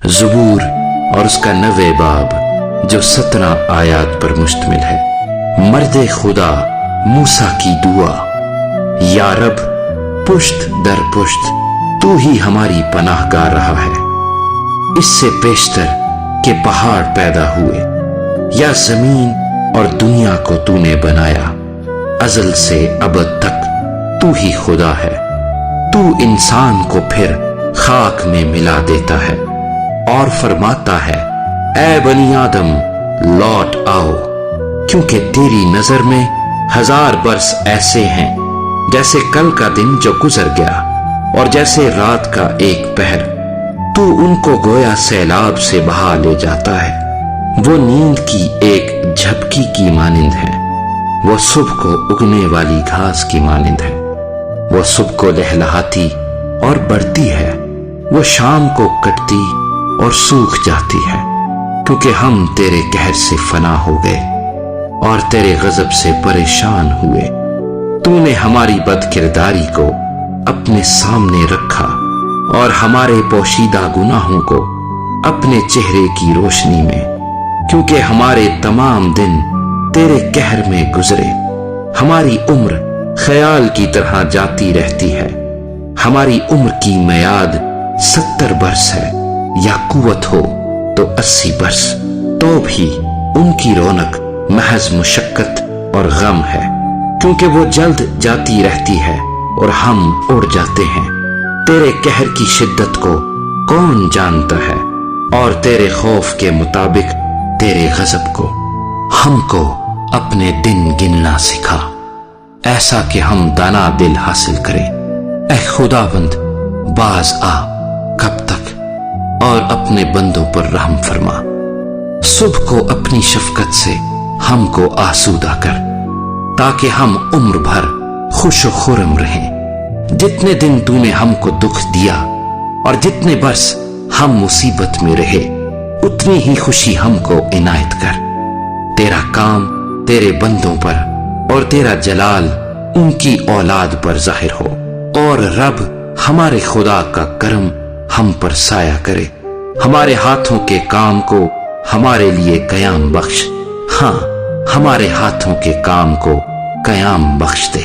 زبور اور اس کا 90 باب جو 17 آیات پر مشتمل ہے۔ مرد خدا موسیٰ کی دعا، یا رب پشت در پشت تو ہی ہماری پناہ گاہ رہا ہے۔ اس سے بیشتر کہ پہاڑ پیدا ہوئے یا زمین اور دنیا کو تو نے بنایا، ازل سے ابد تک تو ہی خدا ہے۔ تو انسان کو پھر خاک میں ملا دیتا ہے اور فرماتا ہے اے بنی آدم لوٹ آؤ، کیونکہ تیری نظر میں 1000 برس ایسے ہیں جیسے کل کا دن جو گزر گیا اور جیسے رات کا ایک پہر۔ تو ان کو گویا سیلاب سے بہا لے جاتا ہے، وہ نیند کی ایک جھپکی کی مانند ہے، وہ صبح کو اگنے والی گھاس کی مانند ہے، وہ صبح کو لہلہاتی اور بڑھتی ہے، وہ شام کو کٹتی اور سوکھ جاتی ہے، کیونکہ ہم تیرے قہر سے فنا ہو گئے اور تیرے غضب سے پریشان ہوئے۔ تو نے ہماری بد کرداری کو اپنے سامنے رکھا اور ہمارے پوشیدہ گناہوں کو اپنے چہرے کی روشنی میں، کیونکہ ہمارے تمام دن تیرے قہر میں گزرے۔ ہماری عمر خیال کی طرح جاتی رہتی ہے، ہماری عمر کی میعاد 70 برس ہے، یا قوت ہو تو 80 برس، تو بھی ان کی رونق محض مشقت اور غم ہے، کیونکہ وہ جلد جاتی رہتی ہے اور ہم اڑ جاتے ہیں۔ تیرے قہر کی شدت کو کون جانتا ہے، اور تیرے خوف کے مطابق تیرے غضب کو؟ ہم کو اپنے دن گننا سکھا، ایسا کہ ہم دانا دل حاصل کریں۔ اے خداوند باز آ، کب تک؟ اور اپنے بندوں پر رحم فرما۔ صبح کو اپنی شفقت سے ہم کو آسودہ کر، تاکہ ہم عمر بھر خوش و خرم رہیں۔ جتنے دن تو نے ہم کو دکھ دیا اور جتنے برس ہم مصیبت میں رہے، اتنی ہی خوشی ہم کو عنایت کر۔ تیرا کام تیرے بندوں پر اور تیرا جلال ان کی اولاد پر ظاہر ہو، اور رب ہمارے خدا کا کرم ہم پر سایہ کرے۔ ہمارے ہاتھوں کے کام کو ہمارے لیے قیام بخش، ہاں ہمارے ہاتھوں کے کام کو قیام بخش دے۔